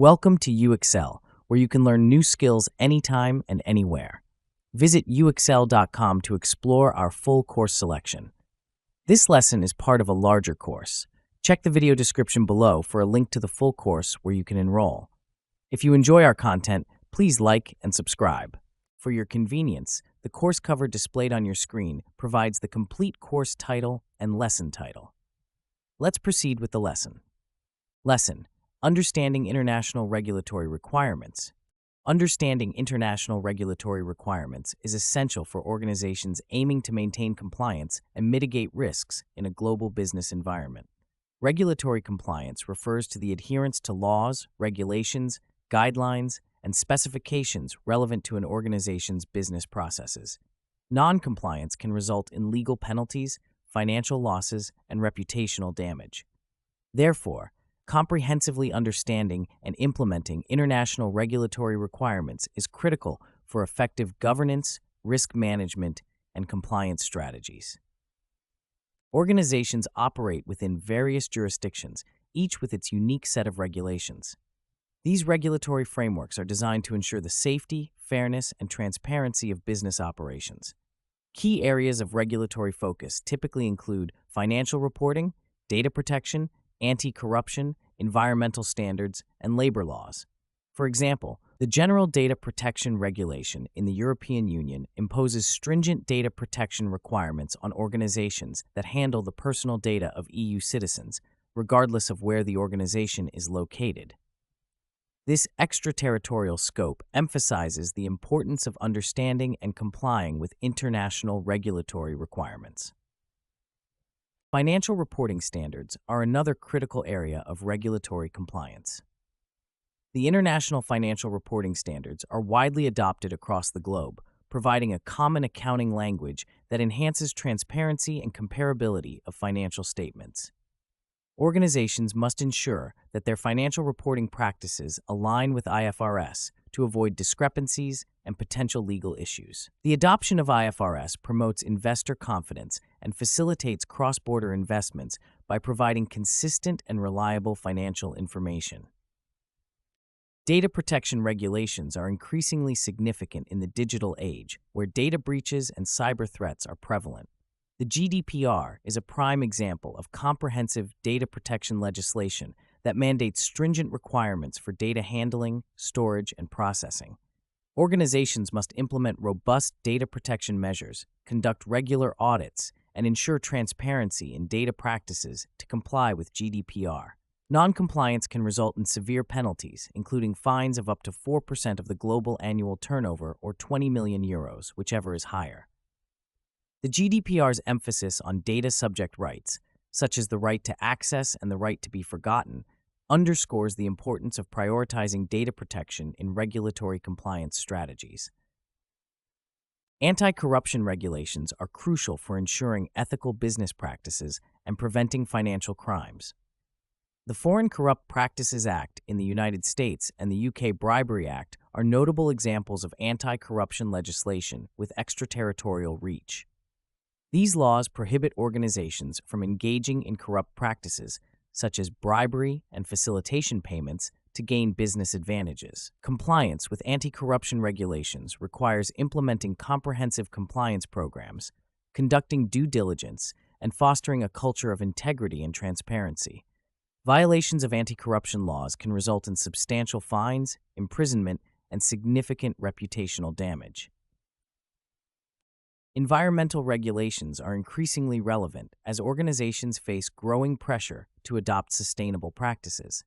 Welcome to UXL, where you can learn new skills anytime and anywhere. Visit uxl.com to explore our full course selection. This lesson is part of a larger course. Check the video description below for a link to the full course where you can enroll. If you enjoy our content, please like and subscribe. For your convenience, the course cover displayed on your screen provides the complete course title and lesson title. Let's proceed with the lesson. Lesson: Understanding International Regulatory Requirements. Understanding international regulatory requirements is essential for organizations aiming to maintain compliance and mitigate risks in a global business environment. Regulatory compliance refers to the adherence to laws, regulations, guidelines, and specifications relevant to an organization's business processes. Non-compliance can result in legal penalties, financial losses, and reputational damage. Therefore, comprehensively understanding and implementing international regulatory requirements is critical for effective governance, risk management, and compliance strategies. Organizations operate within various jurisdictions, each with its unique set of regulations. These regulatory frameworks are designed to ensure the safety, fairness, and transparency of business operations. Key areas of regulatory focus typically include financial reporting, data protection, anti-corruption, environmental standards, and labor laws. For example, the General Data Protection Regulation in the European Union imposes stringent data protection requirements on organizations that handle the personal data of EU citizens, regardless of where the organization is located. This extraterritorial scope emphasizes the importance of understanding and complying with international regulatory requirements. Financial reporting standards are another critical area of regulatory compliance. The international financial reporting standards are widely adopted across the globe, providing a common accounting language that enhances transparency and comparability of financial statements. Organizations must ensure that their financial reporting practices align with IFRS to avoid discrepancies and potential legal issues. The adoption of IFRS promotes investor confidence and facilitates cross-border investments by providing consistent and reliable financial information. Data protection regulations are increasingly significant in the digital age, where data breaches and cyber threats are prevalent. The GDPR is a prime example of comprehensive data protection legislation that mandates stringent requirements for data handling, storage, and processing. Organizations must implement robust data protection measures, conduct regular audits, and ensure transparency in data practices to comply with GDPR. Non-compliance can result in severe penalties, including fines of up to 4% of the global annual turnover or 20 million euros, whichever is higher. The GDPR's emphasis on data subject rights, such as the right to access and the right to be forgotten, underscores the importance of prioritizing data protection in regulatory compliance strategies. Anti-corruption regulations are crucial for ensuring ethical business practices and preventing financial crimes. The Foreign Corrupt Practices Act in the United States and the UK Bribery Act are notable examples of anti-corruption legislation with extraterritorial reach. These laws prohibit organizations from engaging in corrupt practices, such as bribery and facilitation payments, to gain business advantages. Compliance with anti-corruption regulations requires implementing comprehensive compliance programs, conducting due diligence, and fostering a culture of integrity and transparency. Violations of anti-corruption laws can result in substantial fines, imprisonment, and significant reputational damage. Environmental regulations are increasingly relevant as organizations face growing pressure to adopt sustainable practices.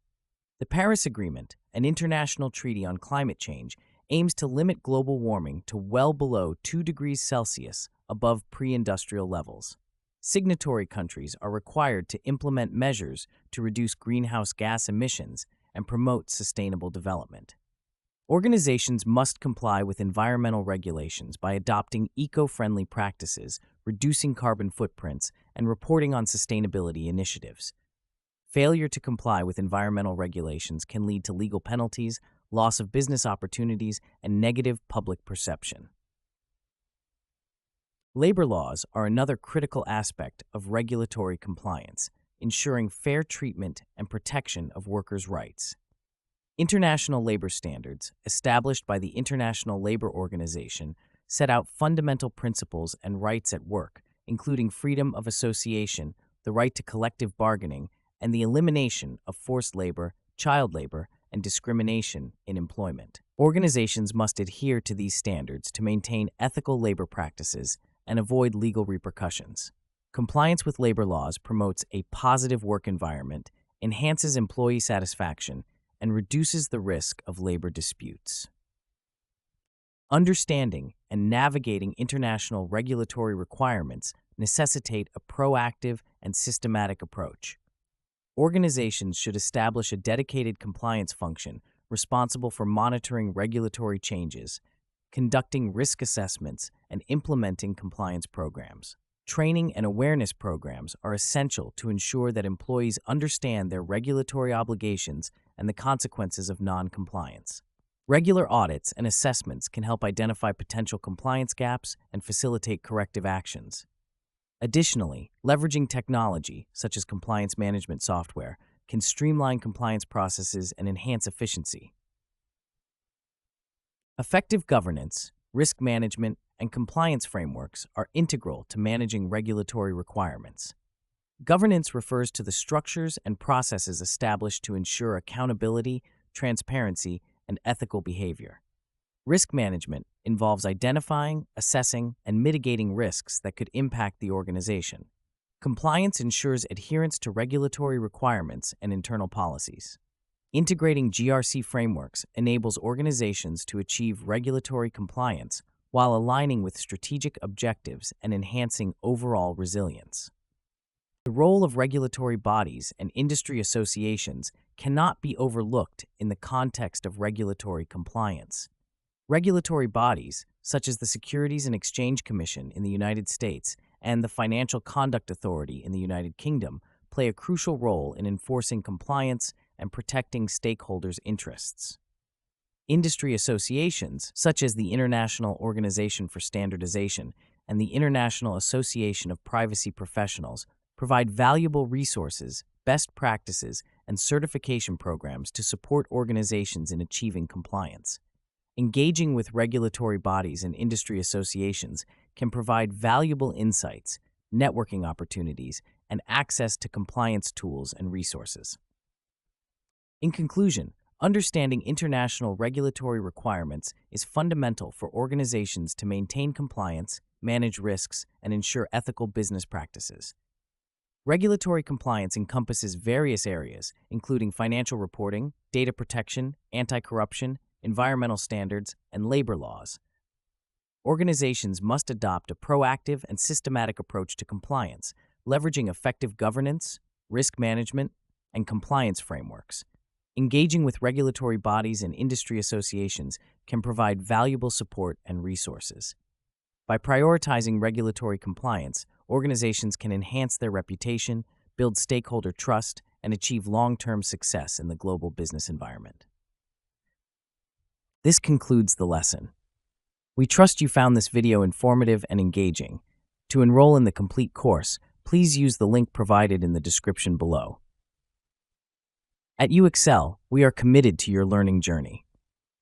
The Paris Agreement, an international treaty on climate change, aims to limit global warming to well below 2 degrees Celsius above pre-industrial levels. Signatory countries are required to implement measures to reduce greenhouse gas emissions and promote sustainable development. Organizations must comply with environmental regulations by adopting eco-friendly practices, reducing carbon footprints, and reporting on sustainability initiatives. Failure to comply with environmental regulations can lead to legal penalties, loss of business opportunities, and negative public perception. Labor laws are another critical aspect of regulatory compliance, ensuring fair treatment and protection of workers' rights. International labor standards, established by the International Labor Organization, set out fundamental principles and rights at work, including freedom of association, the right to collective bargaining, and the elimination of forced labor, child labor, and discrimination in employment. Organizations must adhere to these standards to maintain ethical labor practices and avoid legal repercussions. Compliance with labor laws promotes a positive work environment, enhances employee satisfaction, and reduces the risk of labor disputes. Understanding and navigating international regulatory requirements necessitate a proactive and systematic approach. Organizations should establish a dedicated compliance function responsible for monitoring regulatory changes, conducting risk assessments, and implementing compliance programs. Training and awareness programs are essential to ensure that employees understand their regulatory obligations and the consequences of non-compliance. Regular audits and assessments can help identify potential compliance gaps and facilitate corrective actions. Additionally, leveraging technology, such as compliance management software, can streamline compliance processes and enhance efficiency. Effective governance, risk management, and compliance frameworks are integral to managing regulatory requirements. Governance refers to the structures and processes established to ensure accountability, transparency, and ethical behavior. Risk management involves identifying, assessing, and mitigating risks that could impact the organization. Compliance ensures adherence to regulatory requirements and internal policies. Integrating GRC frameworks enables organizations to achieve regulatory compliance while aligning with strategic objectives and enhancing overall resilience. The role of regulatory bodies and industry associations cannot be overlooked in the context of regulatory compliance. Regulatory bodies, such as the Securities and Exchange Commission in the United States and the Financial Conduct Authority in the United Kingdom, play a crucial role in enforcing compliance and protecting stakeholders' interests. Industry associations, such as the International Organization for Standardization and the International Association of Privacy Professionals, provide valuable resources, best practices, and certification programs to support organizations in achieving compliance. Engaging with regulatory bodies and industry associations can provide valuable insights, networking opportunities, and access to compliance tools and resources. In conclusion, understanding international regulatory requirements is fundamental for organizations to maintain compliance, manage risks, and ensure ethical business practices. Regulatory compliance encompasses various areas, including financial reporting, data protection, anti-corruption, environmental standards, and labor laws. Organizations must adopt a proactive and systematic approach to compliance, leveraging effective governance, risk management, and compliance frameworks. Engaging with regulatory bodies and industry associations can provide valuable support and resources. By prioritizing regulatory compliance, organizations can enhance their reputation, build stakeholder trust, and achieve long-term success in the global business environment. This concludes the lesson. We trust you found this video informative and engaging. To enroll in the complete course, please use the link provided in the description below. At UExcel, we are committed to your learning journey.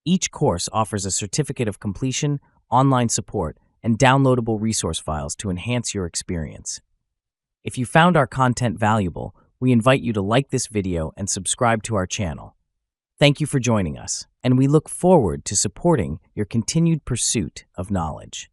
Each course offers a certificate of completion, online support, and downloadable resource files to enhance your experience. If you found our content valuable, we invite you to like this video and subscribe to our channel. Thank you for joining us, and we look forward to supporting your continued pursuit of knowledge.